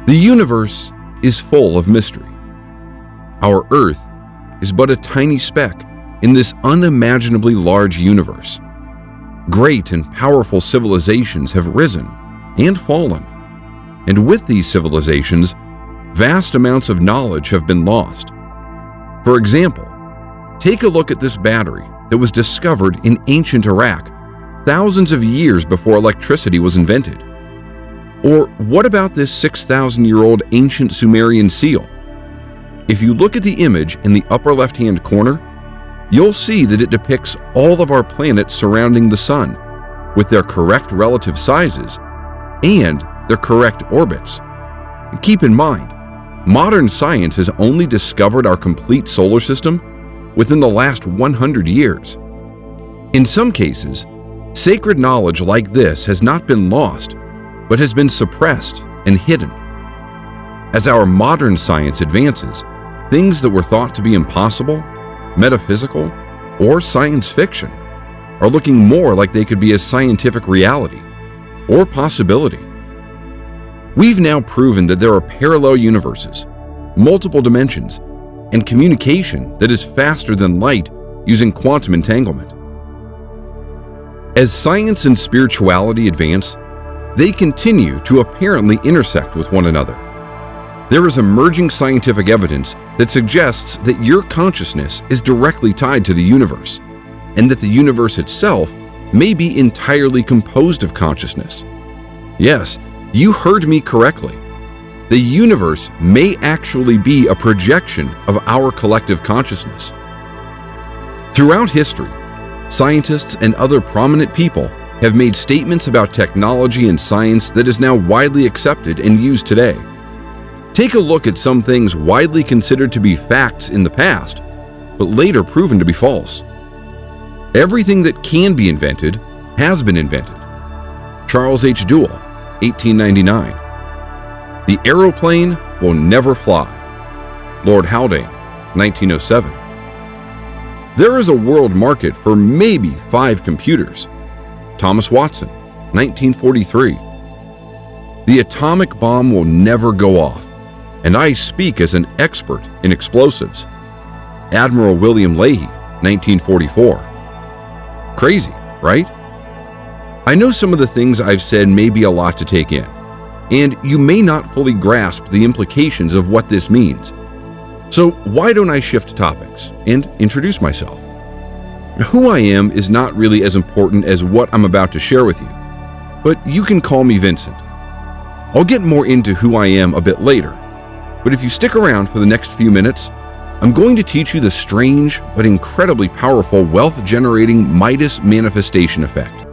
The universe is full of mystery. Our Earth is but a tiny speck in this unimaginably large universe. Great and powerful civilizations have risen and fallen, and with these civilizations, vast amounts of knowledge have been lost. For example, take a look at this battery that was discovered in ancient Iraq thousands of years before electricity was invented. Or what about this 6,000-year-old ancient Sumerian seal? If you look at the image in the upper left-hand corner, you'll see that it depicts all of our planets surrounding the Sun, with their correct relative sizes and their correct orbits. Keep in mind, modern science has only discovered our complete solar system within the last 100 years. In some cases, sacred knowledge like this has not been lost, but has been suppressed and hidden. As our modern science advances, things that were thought to be impossible, metaphysical, or science fiction are looking more like they could be a scientific reality or possibility. We've now proven that there are parallel universes, multiple dimensions, and communication that is faster than light using quantum entanglement. As science and spirituality advance, they continue to apparently intersect with one another. There is emerging scientific evidence that suggests that your consciousness is directly tied to the universe, and that the universe itself may be entirely composed of consciousness. Yes, you heard me correctly. The universe may actually be a projection of our collective consciousness. Throughout history, scientists and other prominent people have made statements about technology and science that is now widely accepted and used today. Take a look at some things widely considered to be facts in the past, but later proven to be false. Everything that can be invented has been invented. Charles H. Duell, 1899. The aeroplane will never fly. Lord Haldane, 1907. There is a world market for maybe 5 computers. Thomas Watson, 1943. The atomic bomb will never go off, and I speak as an expert in explosives. Admiral William Leahy, 1944. Crazy, right? I know some of the things I've said may be a lot to take in, and you may not fully grasp the implications of what this means. So why don't I shift topics and introduce myself? Who I am is not really as important as what I'm about to share with you, but you can call me Vincent. I'll get more into who I am a bit later, but if you stick around for the next few minutes, I'm going to teach you the strange but incredibly powerful wealth-generating Midas manifestation effect.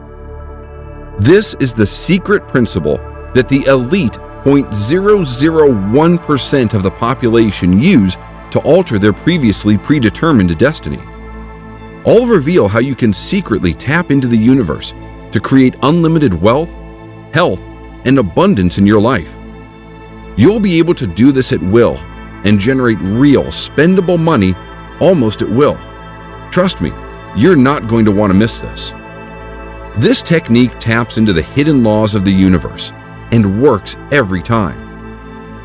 This is the secret principle that the elite 0.001% of the population use to alter their previously predetermined destiny. I'll reveal how you can secretly tap into the universe to create unlimited wealth, health, and abundance in your life. You'll be able to do this at will and generate real, spendable money almost at will. Trust me, you're not going to want to miss this. This technique taps into the hidden laws of the universe and works every time.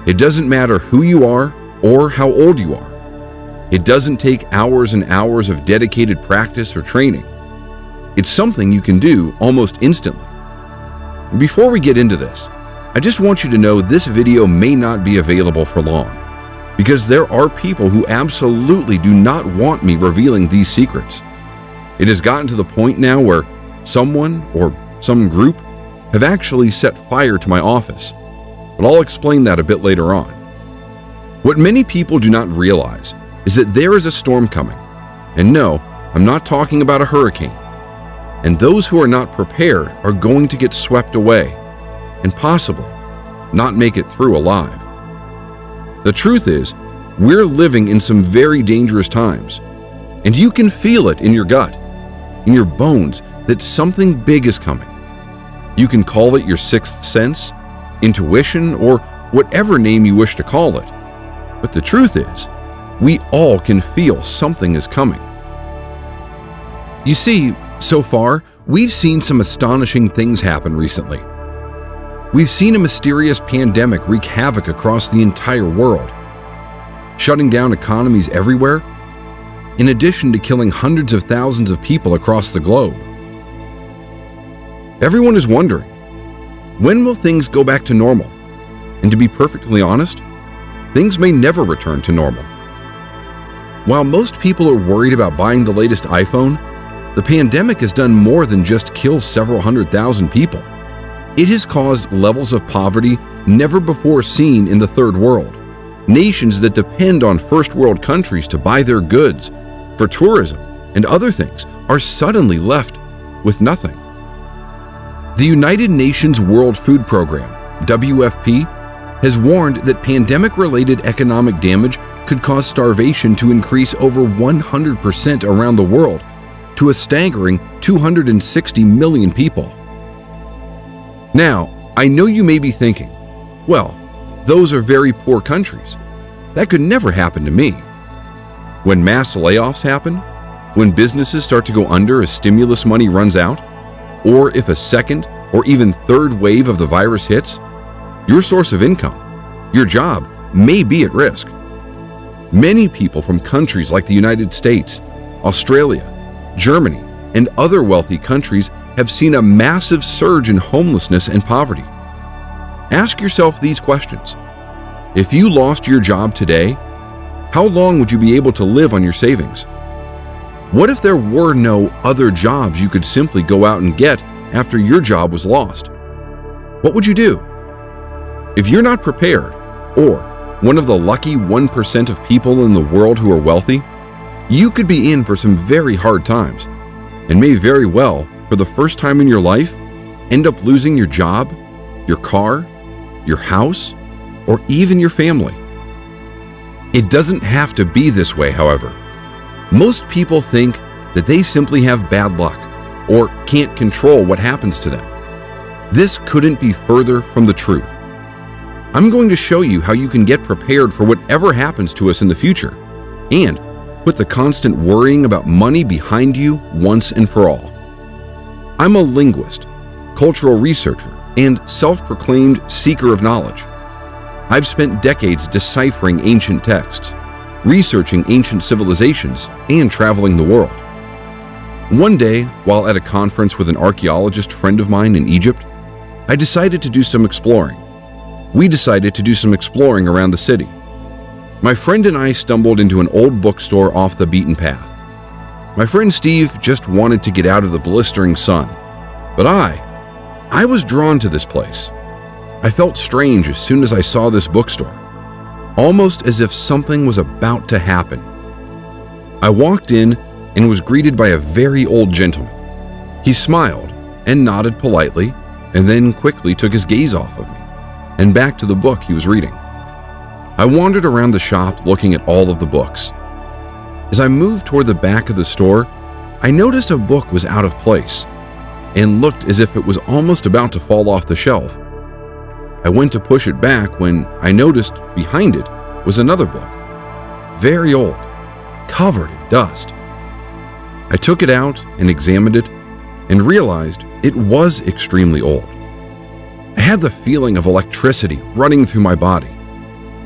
It doesn't matter who you are or how old you are. It doesn't take hours and hours of dedicated practice or training. It's something you can do almost instantly. Before we get into this, I just want you to know this video may not be available for long, because there are people who absolutely do not want me revealing these secrets. It has gotten to the point now where someone or some group have actually set fire to my office, but I'll explain that a bit later on. What many people do not realize is that there is a storm coming, and no, I'm not talking about a hurricane, and those who are not prepared are going to get swept away and possibly not make it through alive. The truth is, we're living in some very dangerous times, and you can feel it in your gut, in your bones, that something big is coming. You can call it your sixth sense, intuition, or whatever name you wish to call it. But the truth is, we all can feel something is coming. You see, so far, we've seen some astonishing things happen recently. We've seen a mysterious pandemic wreak havoc across the entire world, shutting down economies everywhere, in addition to killing hundreds of thousands of people across the globe. Everyone is wondering, when will things go back to normal? And to be perfectly honest, things may never return to normal. While most people are worried about buying the latest iPhone, the pandemic has done more than just kill several 100,000 people. It has caused levels of poverty never before seen in the third world. Nations that depend on first world countries to buy their goods, for tourism and other things, are suddenly left with nothing. The United Nations World Food Program, WFP, has warned that pandemic-related economic damage could cause starvation to increase over 100% around the world to a staggering 260 million people. Now, I know you may be thinking, well, those are very poor countries. That could never happen to me. When mass layoffs happen, when businesses start to go under as stimulus money runs out, or if a second or even third wave of the virus hits, your source of income, your job, may be at risk. Many people from countries like the United States, Australia, Germany, and other wealthy countries have seen a massive surge in homelessness and poverty. Ask yourself these questions. If you lost your job today, how long would you be able to live on your savings? What if there were no other jobs you could simply go out and get after your job was lost? What would you do? If you're not prepared, or one of the lucky 1% of people in the world who are wealthy, you could be in for some very hard times, and may very well, for the first time in your life, end up losing your job, your car, your house, or even your family. It doesn't have to be this way, however. Most people think that they simply have bad luck or can't control what happens to them. This couldn't be further from the truth. I'm going to show you how you can get prepared for whatever happens to us in the future and put the constant worrying about money behind you once and for all. I'm a linguist, cultural researcher, and self-proclaimed seeker of knowledge. I've spent decades deciphering ancient texts, researching ancient civilizations, and traveling the world. One day, while at a conference with an archaeologist friend of mine in Egypt, I decided to do some exploring. We decided to do some exploring around the city. My friend and I stumbled into an old bookstore off the beaten path. My friend Steve just wanted to get out of the blistering sun, but I was drawn to this place. I felt strange as soon as I saw this bookstore, almost as if something was about to happen. I walked in and was greeted by a very old gentleman. He smiled and nodded politely, and then quickly took his gaze off of me and back to the book he was reading. I wandered around the shop looking at all of the books. As I moved toward the back of the store, I noticed a book was out of place and looked as if it was almost about to fall off the shelf. I went to push it back when I noticed behind it was another book, very old, covered in dust. I took it out and examined it and realized it was extremely old. I had the feeling of electricity running through my body,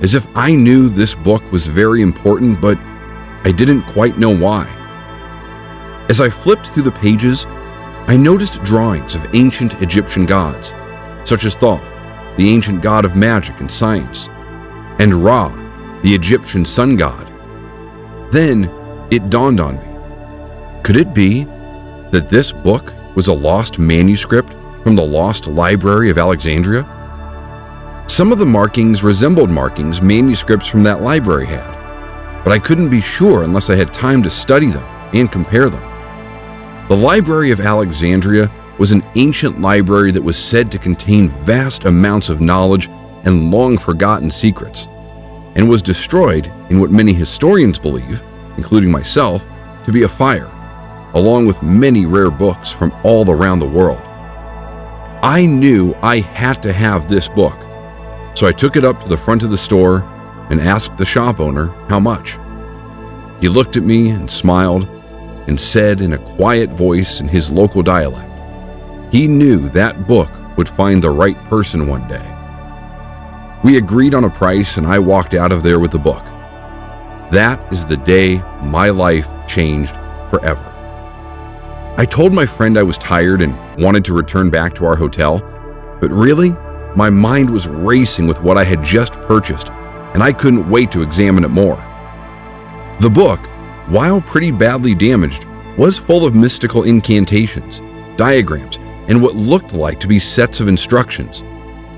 as if I knew this book was very important, but I didn't quite know why. As I flipped through the pages, I noticed drawings of ancient Egyptian gods, such as Thoth, the ancient god of magic and science, and Ra, the Egyptian sun god. Then it dawned on me. Could it be that this book was a lost manuscript from the lost library of Alexandria? Some of the markings resembled markings manuscripts from that library had, but I couldn't be sure unless I had time to study them and compare them. The Library of Alexandria was an ancient library that was said to contain vast amounts of knowledge and long-forgotten secrets, and was destroyed in what many historians believe, including myself, to be a fire, along with many rare books from all around the world. I knew I had to have this book, so I took it up to the front of the store and asked the shop owner how much. He looked at me and smiled and said in a quiet voice in his local dialect, he knew that book would find the right person one day. We agreed on a price and I walked out of there with the book. That is the day my life changed forever. I told my friend I was tired and wanted to return back to our hotel, but really, my mind was racing with what I had just purchased, and I couldn't wait to examine it more. The book, while pretty badly damaged, was full of mystical incantations, diagrams, and what looked like to be sets of instructions,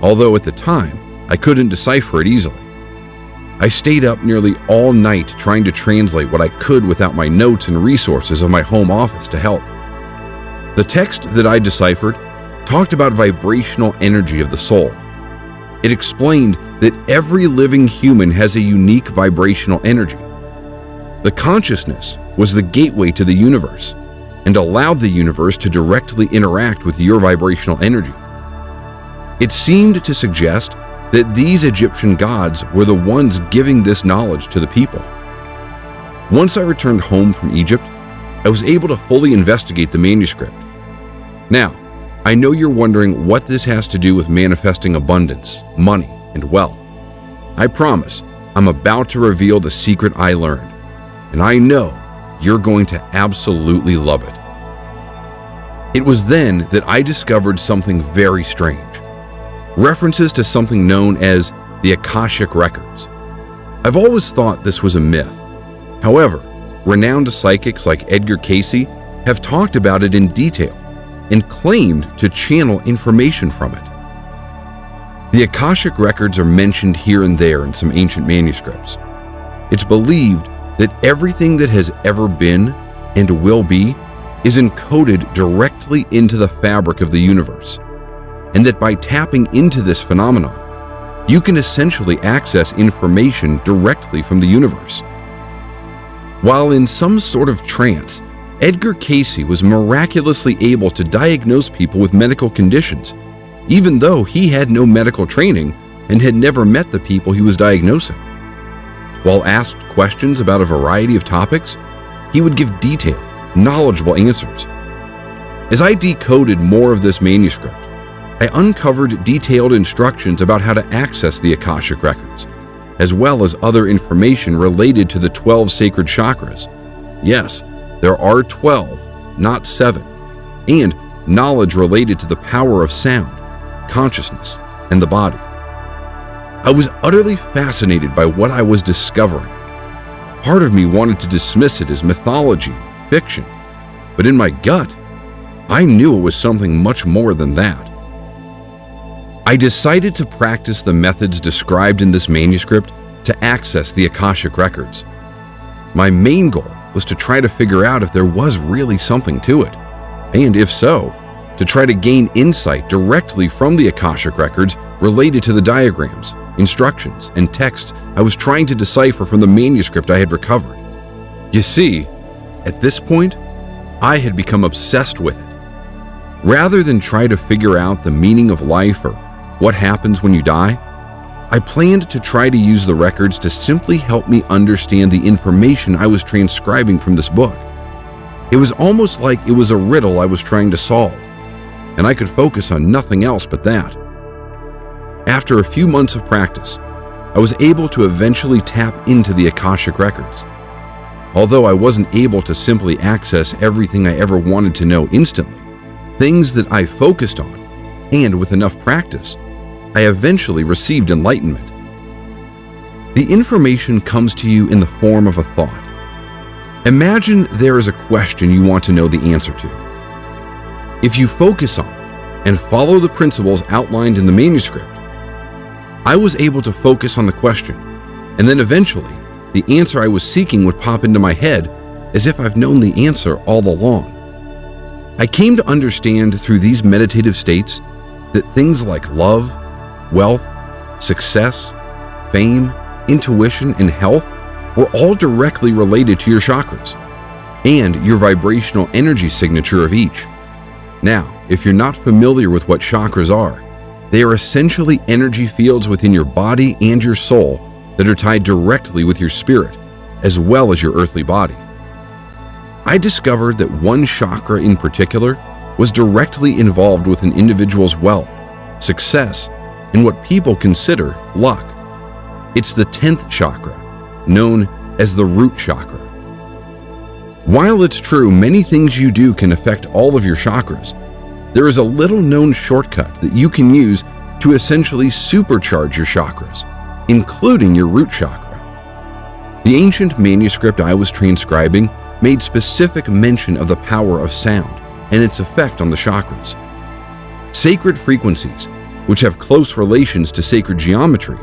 although at the time, I couldn't decipher it easily. I stayed up nearly all night trying to translate what I could without my notes and resources of my home office to help. The text that I deciphered talked about vibrational energy of the soul. It explained that every living human has a unique vibrational energy. The consciousness was the gateway to the universe and allowed the universe to directly interact with your vibrational energy. It seemed to suggest that these Egyptian gods were the ones giving this knowledge to the people. Once I returned home from Egypt, I was able to fully investigate the manuscript. Now, I know you're wondering what this has to do with manifesting abundance, money, and wealth. I promise I'm about to reveal the secret I learned, and I know you're going to absolutely love it. It was then that I discovered something very strange. References to something known as the Akashic Records. I've always thought this was a myth. However, renowned psychics like Edgar Cayce have talked about it in detail and claimed to channel information from it. The Akashic Records are mentioned here and there in some ancient manuscripts. It's believed that everything that has ever been and will be is encoded directly into the fabric of the universe, and that by tapping into this phenomenon, you can essentially access information directly from the universe. While in some sort of trance, Edgar Cayce was miraculously able to diagnose people with medical conditions, even though he had no medical training and had never met the people he was diagnosing. While asked questions about a variety of topics, he would give detailed, knowledgeable answers. As I decoded more of this manuscript, I uncovered detailed instructions about how to access the Akashic Records, as well as other information related to the 12 sacred chakras. Yes, there are 12, not 7, and knowledge related to the power of sound, consciousness, and the body. I was utterly fascinated by what I was discovering. Part of me wanted to dismiss it as mythology, fiction, but in my gut, I knew it was something much more than that. I decided to practice the methods described in this manuscript to access the Akashic Records. My main goal was to try to figure out if there was really something to it, and if so, to try to gain insight directly from the Akashic Records related to the diagrams, instructions, and texts I was trying to decipher from the manuscript I had recovered. You see, at this point, I had become obsessed with it. Rather than try to figure out the meaning of life or what happens when you die, I planned to try to use the records to simply help me understand the information I was transcribing from this book. It was almost like it was a riddle I was trying to solve, and I could focus on nothing else but that. After a few months of practice, I was able to eventually tap into the Akashic Records. Although I wasn't able to simply access everything I ever wanted to know instantly, things that I focused on, and with enough practice, I eventually received enlightenment. The information comes to you in the form of a thought. Imagine there is a question you want to know the answer to. If you focus on it and follow the principles outlined in the manuscript, I was able to focus on the question, and then eventually, the answer I was seeking would pop into my head as if I've known the answer all along. I came to understand through these meditative states that things like love, wealth, success, fame, intuition, and health were all directly related to your chakras and your vibrational energy signature of each. Now, if you're not familiar with what chakras are, they are essentially energy fields within your body and your soul that are tied directly with your spirit, as well as your earthly body. I discovered that one chakra in particular was directly involved with an individual's wealth, success, and what people consider luck. It's the 10th chakra, known as the root chakra. While it's true many things you do can affect all of your chakras, there is a little-known shortcut that you can use to essentially supercharge your chakras, including your root chakra. The ancient manuscript I was transcribing made specific mention of the power of sound and its effect on the chakras. Sacred frequencies, which have close relations to sacred geometry,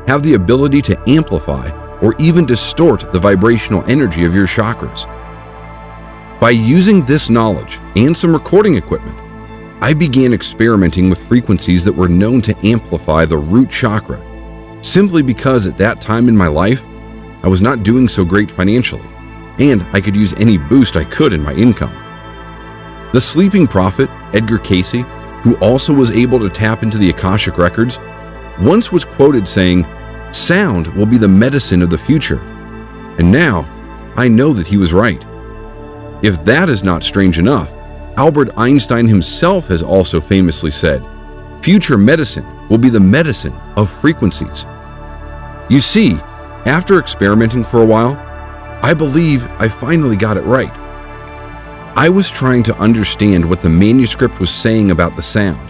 have the ability to amplify or even distort the vibrational energy of your chakras. By using this knowledge and some recording equipment, I began experimenting with frequencies that were known to amplify the root chakra, simply because at that time in my life, I was not doing so great financially, and I could use any boost I could in my income. The sleeping prophet, Edgar Cayce, who also was able to tap into the Akashic records, once was quoted saying, "Sound will be the medicine of the future." And now, I know that he was right. If that is not strange enough, Albert Einstein himself has also famously said, "Future medicine will be the medicine of frequencies." You see, after experimenting for a while, I believe I finally got it right. I was trying to understand what the manuscript was saying about the sound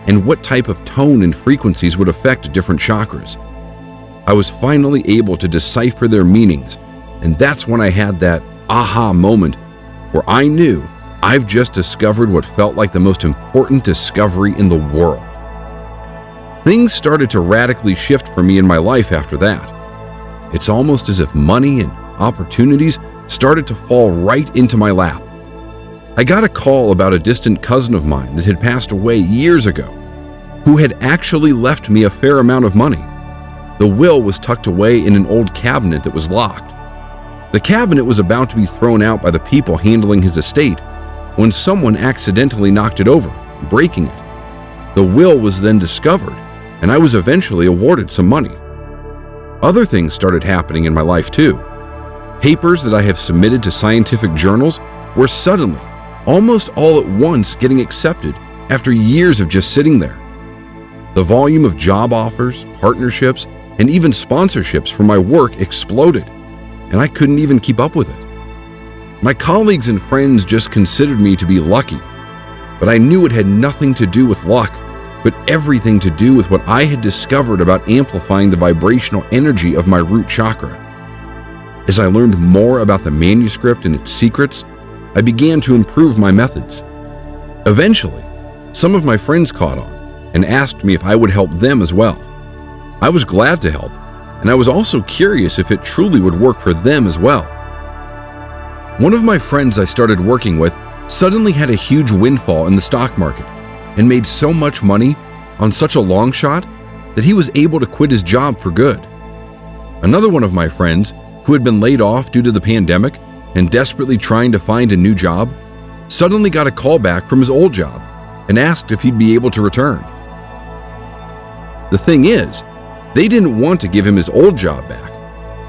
and what type of tone and frequencies would affect different chakras. I was finally able to decipher their meanings, and that's when I had that aha moment where I knew I've just discovered what felt like the most important discovery in the world. Things started to radically shift for me in my life after that. It's almost as if money and opportunities started to fall right into my lap. I got a call about a distant cousin of mine that had passed away years ago, who had actually left me a fair amount of money. The will was tucked away in an old cabinet that was locked. The cabinet was about to be thrown out by the people handling his estate when someone accidentally knocked it over, breaking it. The will was then discovered, and I was eventually awarded some money. Other things started happening in my life too. Papers that I have submitted to scientific journals were suddenly, almost all at once, getting accepted after years of just sitting there. The volume of job offers, partnerships, and even sponsorships for my work exploded, and I couldn't even keep up with it. My colleagues and friends just considered me to be lucky, but I knew it had nothing to do with luck, but everything to do with what I had discovered about amplifying the vibrational energy of my root chakra. As I learned more about the manuscript and its secrets, I began to improve my methods. Eventually, some of my friends caught on and asked me if I would help them as well. I was glad to help, and I was also curious if it truly would work for them as well. One of my friends I started working with suddenly had a huge windfall in the stock market and made so much money on such a long shot that he was able to quit his job for good. Another one of my friends, who had been laid off due to the pandemic and desperately trying to find a new job, suddenly got a call back from his old job and asked if he'd be able to return. The thing is, they didn't want to give him his old job back,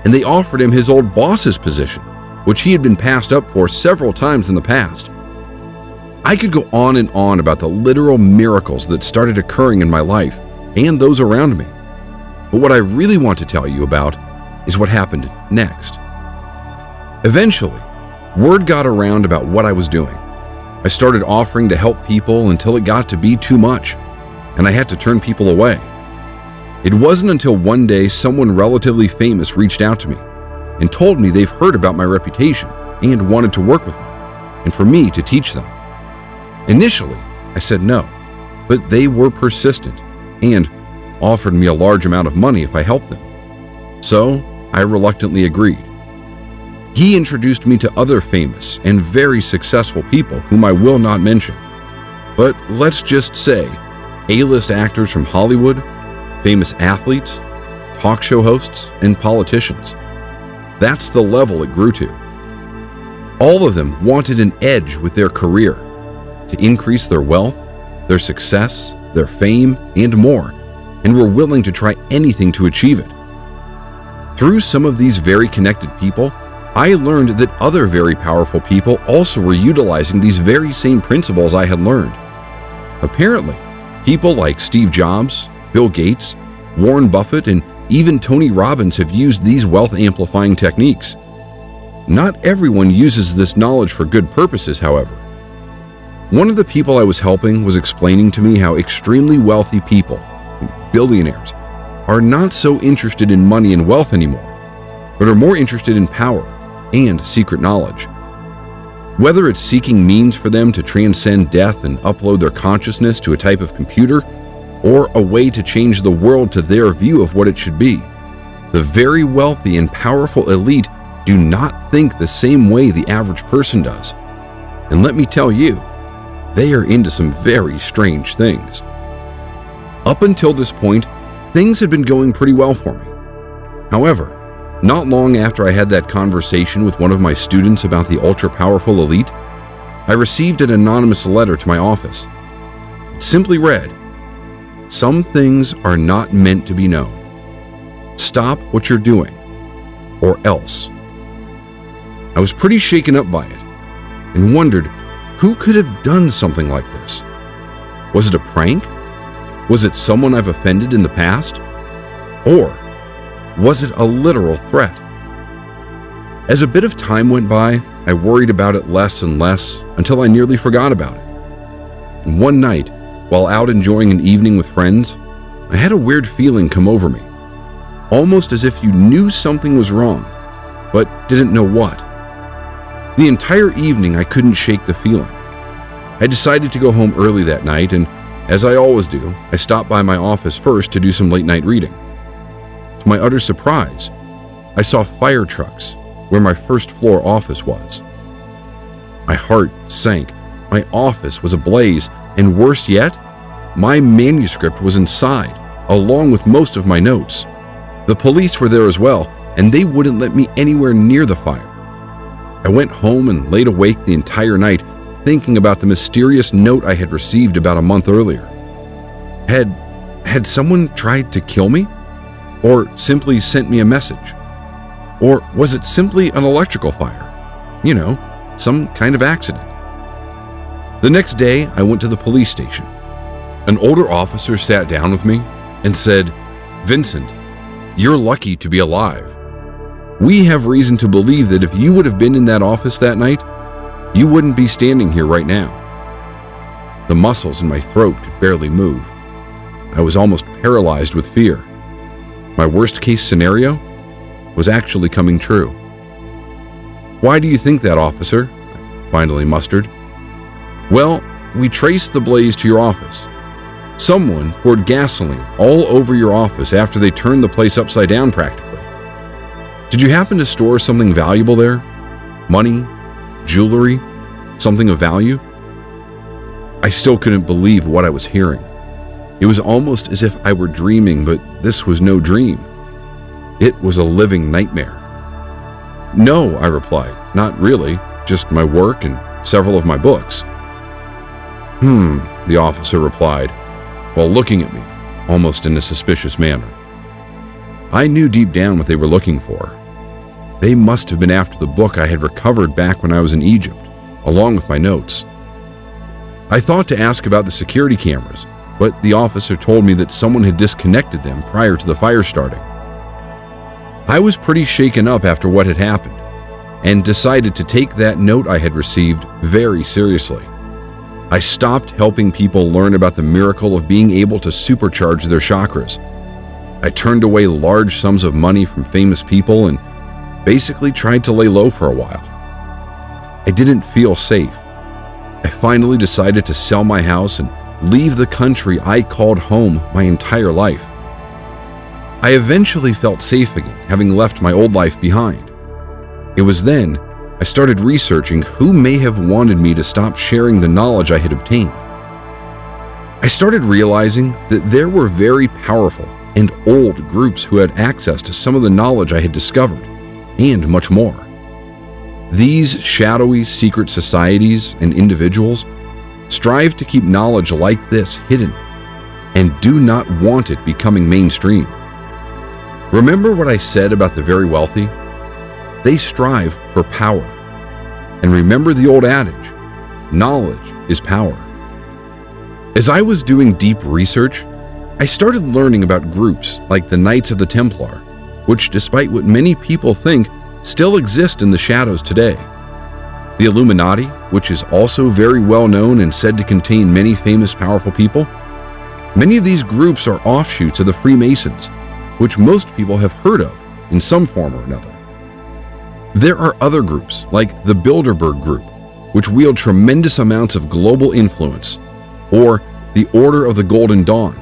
and they offered him his old boss's position, which he had been passed up for several times in the past. I could go on and on about the literal miracles that started occurring in my life and those around me. But what I really want to tell you about is what happened next. Eventually, word got around about what I was doing. I started offering to help people until it got to be too much, and I had to turn people away. It wasn't until one day someone relatively famous reached out to me and told me they've heard about my reputation and wanted to work with me, and for me to teach them. Initially, I said no, but they were persistent and offered me a large amount of money if I helped them. So I reluctantly agreed. He introduced me to other famous and very successful people whom I will not mention. But let's just say A-list actors from Hollywood, famous athletes, talk show hosts, and politicians. That's the level it grew to. All of them wanted an edge with their career, to increase their wealth, their success, their fame, and more, and were willing to try anything to achieve it. Through some of these very connected people, I learned that other very powerful people also were utilizing these very same principles I had learned. Apparently, People like Steve Jobs, Bill Gates, Warren Buffett, and even Tony Robbins have used these wealth-amplifying techniques. Not everyone uses this knowledge for good purposes, however. One of the people I was helping was explaining to me how extremely wealthy people, billionaires, are not so interested in money and wealth anymore, but are more interested in power and secret knowledge. Whether it's seeking means for them to transcend death and upload their consciousness to a type of computer, or a way to change the world to their view of what it should be, the very wealthy and powerful elite do not think the same way the average person does. And let me tell you, they are into some very strange things. Up until this point, things had been going pretty well for me. However, not long after I had that conversation with one of my students about the ultra-powerful elite, I received an anonymous letter to my office. It simply read, "Some things are not meant to be known. Stop what you're doing, or else." I was pretty shaken up by it and wondered who could have done something like this. Was it a prank? Was it someone I've offended in the past? Or was it a literal threat? As a bit of time went by, I worried about it less and less until I nearly forgot about it. And one night, while out enjoying an evening with friends, I had a weird feeling come over me, almost as if you knew something was wrong, but didn't know what. The entire evening I couldn't shake the feeling. I decided to go home early that night, and as I always do, I stopped by my office first to do some late-night reading. To my utter surprise, I saw fire trucks where my first-floor office was. My heart sank. My office was ablaze, and worse yet, my manuscript was inside, along with most of my notes. The police were there as well, and they wouldn't let me anywhere near the fire. I went home and laid awake the entire night, thinking about the mysterious note I had received about a month earlier. Had someone tried to kill me? Or simply sent me a message? Or was it simply an electrical fire? You know, some kind of accident. The next day, I went to the police station. An older officer sat down with me and said, "Vincent, you're lucky to be alive. We have reason to believe that if you would have been in that office that night, you wouldn't be standing here right now." The muscles in my throat could barely move. I was almost paralyzed with fear. My worst-case scenario was actually coming true. "Why do you think that, officer?" I finally mustered. "Well, we traced the blaze to your office. Someone poured gasoline all over your office after they turned the place upside down practically. Did you happen to store something valuable there? Money? Jewelry? Something of value?" I still couldn't believe what I was hearing. It was almost as if I were dreaming, but this was no dream. It was a living nightmare. "No," I replied, "not really, just my work and several of my books." The officer replied, while looking at me, almost in a suspicious manner. I knew deep down what they were looking for. They must have been after the book I had recovered back when I was in Egypt, along with my notes. I thought to ask about the security cameras, but the officer told me that someone had disconnected them prior to the fire starting. I was pretty shaken up after what had happened, and decided to take that note I had received very seriously. I stopped helping people learn about the miracle of being able to supercharge their chakras. I turned away large sums of money from famous people and basically tried to lay low for a while. I didn't feel safe. I finally decided to sell my house and leave the country I called home my entire life. I eventually felt safe again, having left my old life behind. It was then I started researching who may have wanted me to stop sharing the knowledge I had obtained. I started realizing that there were very powerful and old groups who had access to some of the knowledge I had discovered, and much more. These shadowy secret societies and individuals strive to keep knowledge like this hidden and do not want it becoming mainstream. Remember what I said about the very wealthy? They strive for power. And remember the old adage, knowledge is power. As I was doing deep research, I started learning about groups like the Knights of the Templar, which, despite what many people think, still exist in the shadows today. The Illuminati, which is also very well known and said to contain many famous, powerful people. Many of these groups are offshoots of the Freemasons, which most people have heard of in some form or another. There are other groups like the Bilderberg Group, which wield tremendous amounts of global influence, or the Order of the Golden Dawn,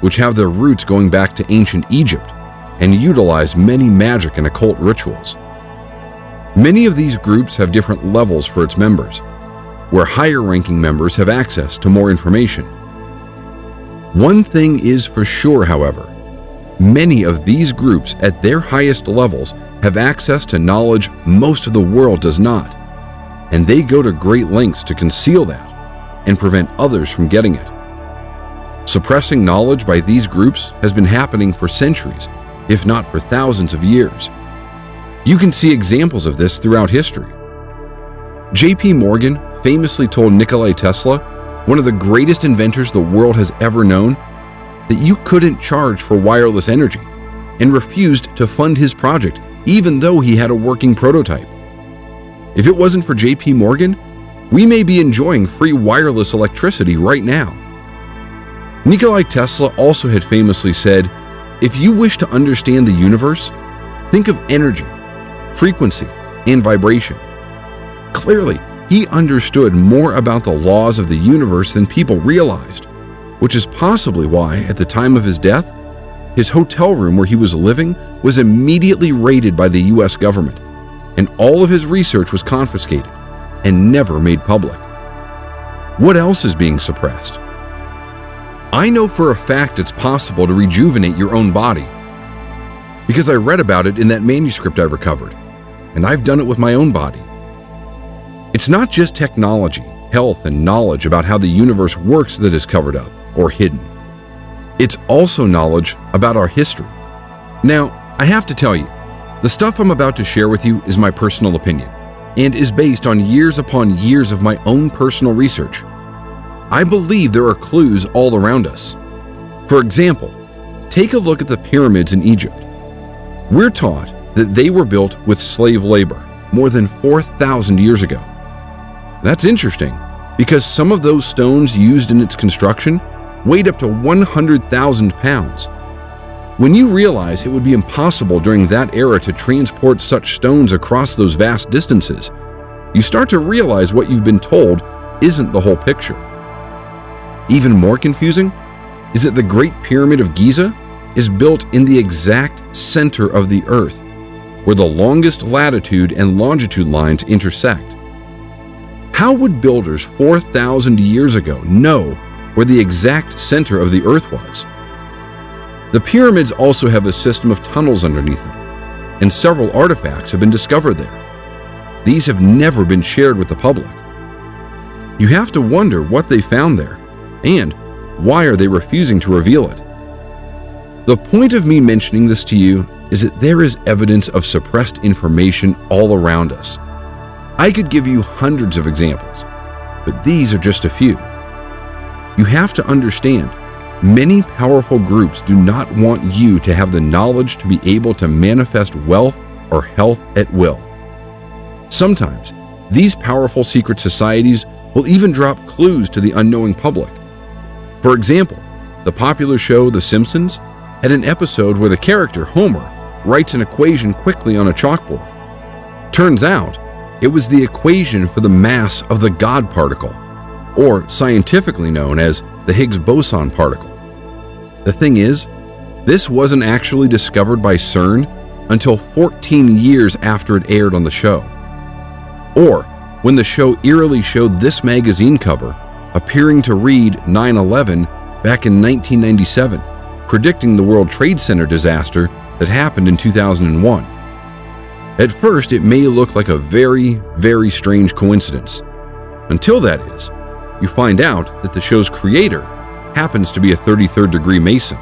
which have their roots going back to ancient Egypt and utilize many magic and occult rituals. Many of these groups have different levels for its members, where higher-ranking members have access to more information. One thing is for sure, however, many of these groups at their highest levels have access to knowledge most of the world does not, and they go to great lengths to conceal that and prevent others from getting it. Suppressing knowledge by these groups has been happening for centuries, if not for thousands of years. You can see examples of this throughout history. J.P. Morgan famously told Nikola Tesla, one of the greatest inventors the world has ever known, that you couldn't charge for wireless energy, and refused to fund his project even though he had a working prototype. If it wasn't for J.P. Morgan, we may be enjoying free wireless electricity right now. Nikola Tesla also had famously said, "If you wish to understand the universe, think of energy, frequency, and vibration." Clearly, he understood more about the laws of the universe than people realized, which is possibly why, at the time of his death, his hotel room where he was living was immediately raided by the US government, and all of his research was confiscated and never made public. What else is being suppressed? I know for a fact it's possible to rejuvenate your own body, because I read about it in that manuscript I recovered, and I've done it with my own body. It's not just technology, health, and knowledge about how the universe works that is covered up or hidden. It's also knowledge about our history. Now, I have to tell you, the stuff I'm about to share with you is my personal opinion and is based on years upon years of my own personal research. I believe there are clues all around us. For example, take a look at the pyramids in Egypt. We're taught that they were built with slave labor more than 4,000 years ago. That's interesting because some of those stones used in its construction weighed up to 100,000 pounds. When you realize it would be impossible during that era to transport such stones across those vast distances, you start to realize what you've been told isn't the whole picture. Even more confusing is that the Great Pyramid of Giza is built in the exact center of the Earth, where the longest latitude and longitude lines intersect. How would builders 4,000 years ago know where the exact center of the Earth was? The pyramids also have a system of tunnels underneath them, and several artifacts have been discovered there. These have never been shared with the public. You have to wonder what they found there, and why are they refusing to reveal it? The point of me mentioning this to you is that there is evidence of suppressed information all around us. I could give you hundreds of examples, but these are just a few. You have to understand, many powerful groups do not want you to have the knowledge to be able to manifest wealth or health at will. Sometimes, these powerful secret societies will even drop clues to the unknowing public. For example, the popular show The Simpsons had an episode where the character Homer writes an equation quickly on a chalkboard. Turns out, it was the equation for the mass of the God particle, or scientifically known as the Higgs boson particle. The thing is, this wasn't actually discovered by CERN until 14 years after it aired on the show. Or when the show eerily showed this magazine cover appearing to read 9/11 back in 1997, predicting the World Trade Center disaster that happened in 2001. At first, it may look like a very, very strange coincidence. Until that is, you find out that the show's creator happens to be a 33rd degree Mason.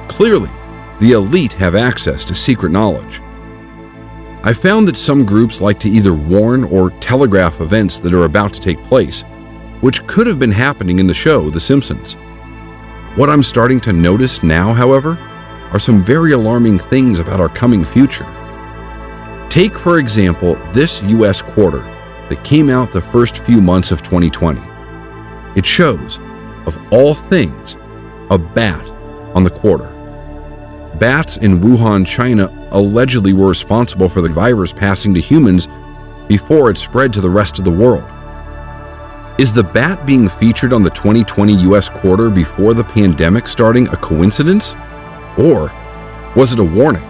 Clearly, the elite have access to secret knowledge. I found that some groups like to either warn or telegraph events that are about to take place, which could have been happening in the show The Simpsons. What I'm starting to notice now, however, are some very alarming things about our coming future. Take, for example, this US quarter that came out the first few months of 2020. It shows, of all things, a bat on the quarter. Bats in Wuhan, China allegedly were responsible for the virus passing to humans before it spread to the rest of the world. Is the bat being featured on the 2020 US quarter before the pandemic starting a coincidence? Or was it a warning?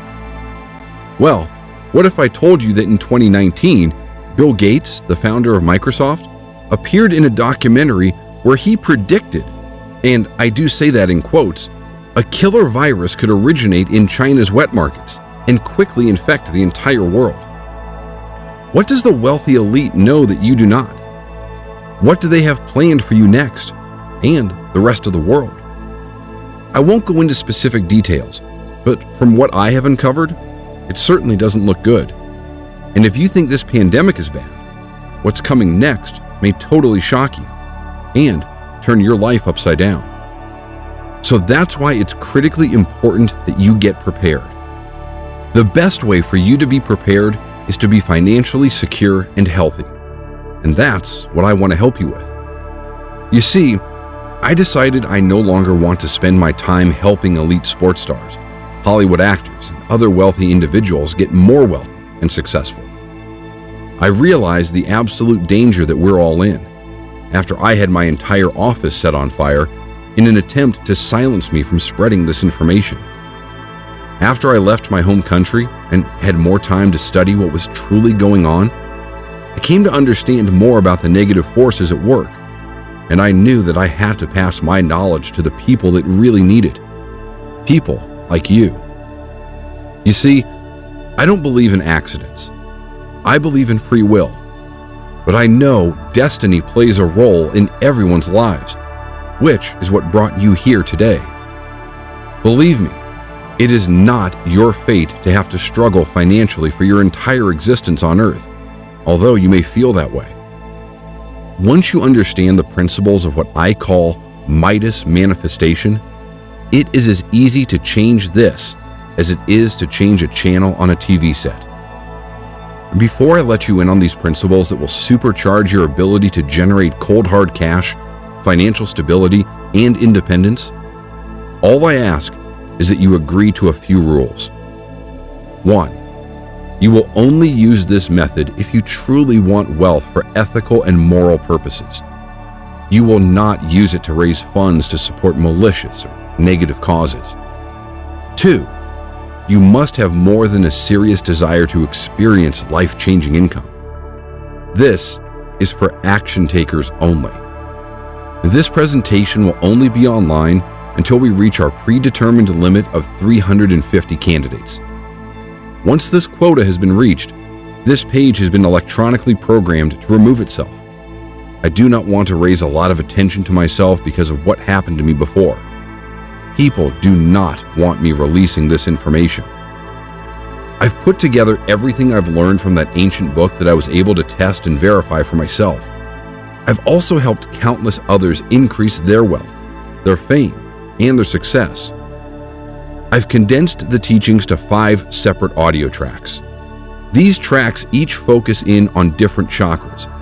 Well, what if I told you that in 2019, Bill Gates, the founder of Microsoft, appeared in a documentary where he predicted, and I do say that in quotes, a killer virus could originate in China's wet markets and quickly infect the entire world. What does the wealthy elite know that you do not? What do they have planned for you next, and the rest of the world? I won't go into specific details, but from what I have uncovered, it certainly doesn't look good. And if you think this pandemic is bad, what's coming next may totally shock you and turn your life upside down. So that's why it's critically important that you get prepared. The best way for you to be prepared is to be financially secure and healthy. And that's what I want to help you with. You see, I decided I no longer want to spend my time helping elite sports stars, Hollywood actors, and other wealthy individuals get more wealthy and successful. I realized the absolute danger that we're all in after I had my entire office set on fire in an attempt to silence me from spreading this information. After I left my home country and had more time to study what was truly going on, I came to understand more about the negative forces at work, and I knew that I had to pass my knowledge to the people that really need it. People like you. You see, I don't believe in accidents. I believe in free will. But I know destiny plays a role in everyone's lives, which is what brought you here today. Believe me, it is not your fate to have to struggle financially for your entire existence on Earth, although you may feel that way. Once you understand the principles of what I call Midas manifestation, it is as easy to change this as it is to change a channel on a TV set. Before I let you in on these principles that will supercharge your ability to generate cold hard cash, financial stability, and independence, all I ask is that you agree to a few rules. 1. You will only use this method if you truly want wealth for ethical and moral purposes. You will not use it to raise funds to support malicious or negative causes. 2. You must have more than a serious desire to experience life-changing income. This is for action takers only. This presentation will only be online until we reach our predetermined limit of 350 candidates. Once this quota has been reached, this page has been electronically programmed to remove itself. I do not want to raise a lot of attention to myself because of what happened to me before. People do not want me releasing this information. I've put together everything I've learned from that ancient book that I was able to test and verify for myself. I've also helped countless others increase their wealth, their fame, and their success. I've condensed the teachings to 5 separate audio tracks. These tracks each focus in on different chakras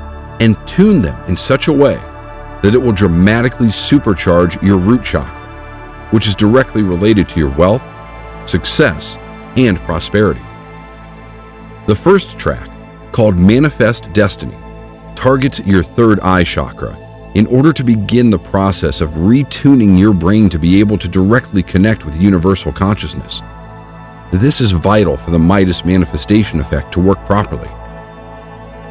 and tune them in such a way that it will dramatically supercharge your root chakra, which is directly related to your wealth, success, and prosperity. The first track, called Manifest Destiny, targets your third eye chakra in order to begin the process of retuning your brain to be able to directly connect with universal consciousness. This is vital for the Midas manifestation effect to work properly.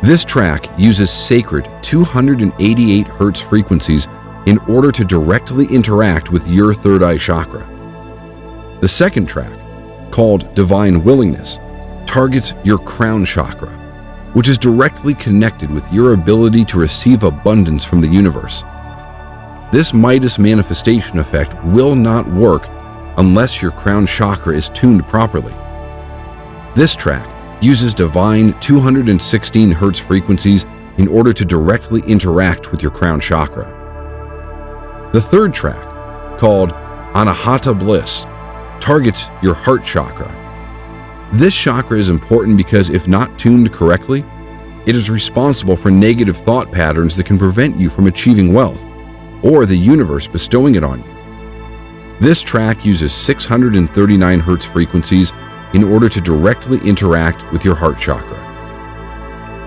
This track uses sacred 288 Hz frequencies in order to directly interact with your third eye chakra. The second track, called Divine Willingness, targets your crown chakra, which is directly connected with your ability to receive abundance from the universe. This Midas manifestation effect will not work unless your crown chakra is tuned properly. This track uses divine 216 Hz frequencies in order to directly interact with your crown chakra. The third track, called Anahata Bliss, targets your heart chakra. This chakra is important because if not tuned correctly, it is responsible for negative thought patterns that can prevent you from achieving wealth, or the universe bestowing it on you. This track uses 639 Hz frequencies in order to directly interact with your heart chakra.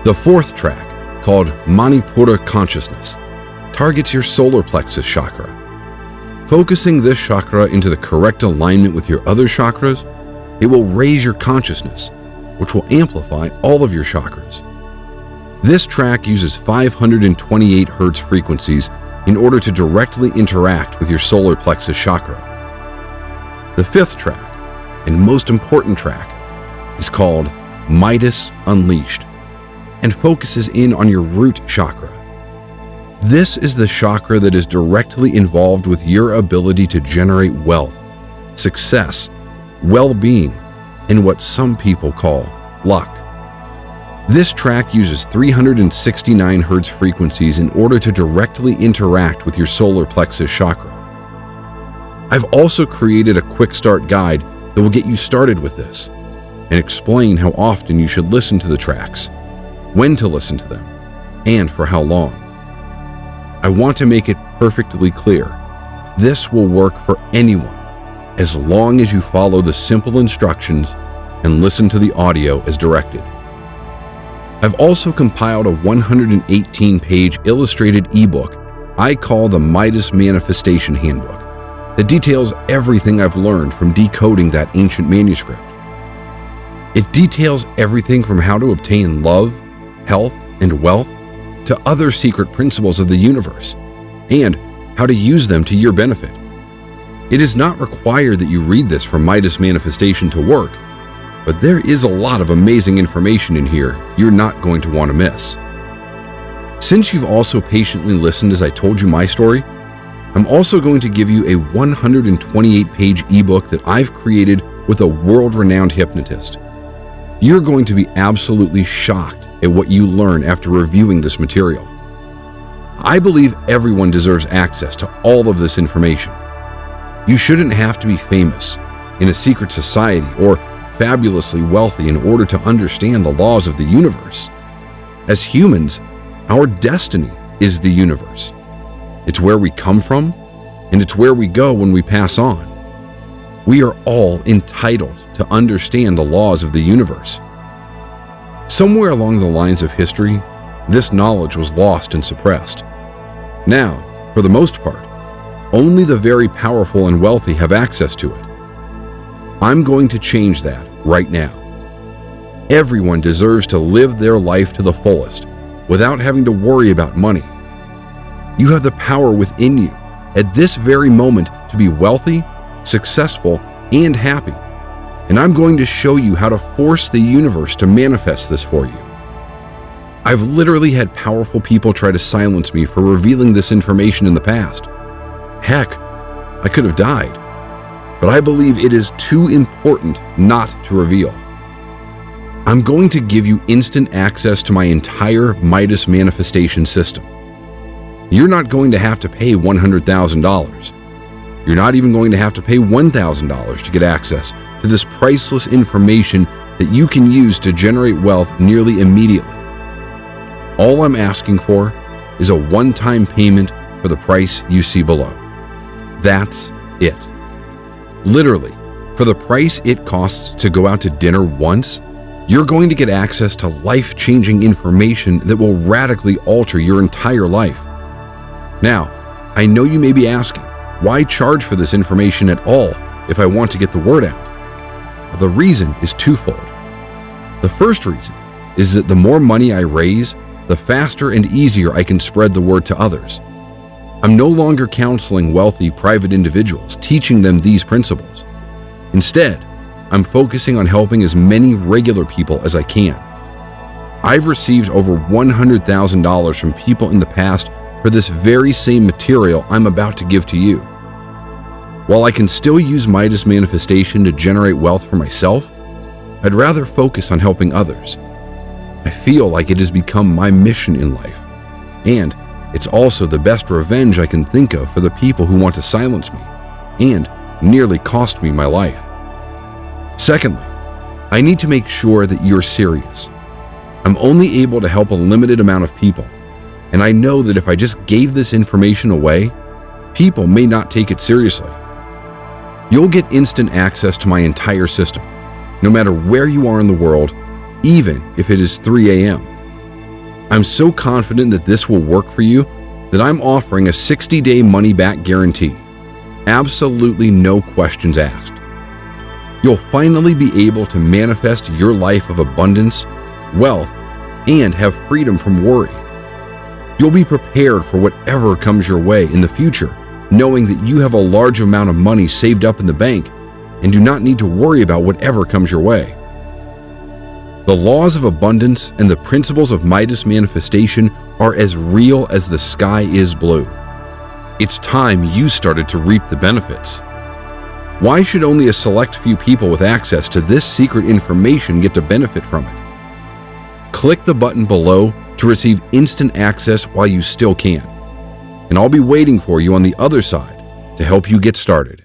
The fourth track, called Manipura Consciousness, targets your solar plexus chakra. Focusing this chakra into the correct alignment with your other chakras, it will raise your consciousness, which will amplify all of your chakras. This track uses 528 Hz frequencies in order to directly interact with your solar plexus chakra. The fifth track, and most important track, is called Midas Unleashed and focuses in on your root chakra. This is the chakra that is directly involved with your ability to generate wealth, success, well-being, and what some people call luck. This track uses 369 Hz frequencies in order to directly interact with your solar plexus chakra. I've also created a quick start guide that will get you started with this and explain how often you should listen to the tracks, when to listen to them, and for how long. I want to make it perfectly clear. This will work for anyone as long as you follow the simple instructions and listen to the audio as directed. I've also compiled a 118-page illustrated ebook I call the Midas Manifestation Handbook that details everything I've learned from decoding that ancient manuscript. It details everything from how to obtain love, health, and wealth to other secret principles of the universe and how to use them to your benefit. It is not required that you read this for Midas Manifestation to work, but there is a lot of amazing information in here you're not going to want to miss. Since you've also patiently listened as I told you my story, I'm also going to give you a 128-page ebook that I've created with a world-renowned hypnotist. You're going to be absolutely shocked at what you learn after reviewing this material. I believe everyone deserves access to all of this information. You shouldn't have to be famous, in a secret society, or fabulously wealthy in order to understand the laws of the universe. As humans, our destiny is the universe. It's where we come from, and it's where we go when we pass on. We are all entitled to understand the laws of the universe. Somewhere along the lines of history, this knowledge was lost and suppressed. Now, for the most part, only the very powerful and wealthy have access to it. I'm going to change that right now. Everyone deserves to live their life to the fullest without having to worry about money. You have the power within you at this very moment to be wealthy, successful, and happy. And I'm going to show you how to force the universe to manifest this for you. I've literally had powerful people try to silence me for revealing this information in the past. Heck, I could have died. But I believe it is too important not to reveal. I'm going to give you instant access to my entire Midas manifestation system. You're not going to have to pay $100,000. You're not even going to have to pay $1,000 to get access to this priceless information that you can use to generate wealth nearly immediately. All I'm asking for is a one-time payment for the price you see below. That's it. Literally, for the price it costs to go out to dinner once, you're going to get access to life-changing information that will radically alter your entire life. Now, I know you may be asking, why charge for this information at all if I want to get the word out? The reason is twofold. The first reason is that the more money I raise, the faster and easier I can spread the word to others. I'm no longer counseling wealthy private individuals, teaching them these principles. Instead, I'm focusing on helping as many regular people as I can. I've received over $100,000 from people in the past for this very same material I'm about to give to you. While I can still use Midas Manifestation to generate wealth for myself, I'd rather focus on helping others. I I feel like it has become my mission in life, and it's also the best revenge I can think of for the people who want to silence me and nearly cost me my life. Secondly, I need to make sure that you're serious. I'm only able to help a limited amount of people, and I know that if I just gave this information away, people may not take it seriously. You'll get instant access to my entire system, no matter where you are in the world, even if it is 3 a.m. I'm so confident that this will work for you that I'm offering a 60-day money-back guarantee. Absolutely no questions asked. You'll finally be able to manifest your life of abundance, wealth, and have freedom from worry. You'll be prepared for whatever comes your way in the future, knowing that you have a large amount of money saved up in the bank and do not need to worry about whatever comes your way. The laws of abundance and the principles of Midas manifestation are as real as the sky is blue. It's time you started to reap the benefits. Why should only a select few people with access to this secret information get to benefit from it? Click the button below to receive instant access while you still can, and I'll be waiting for you on the other side to help you get started.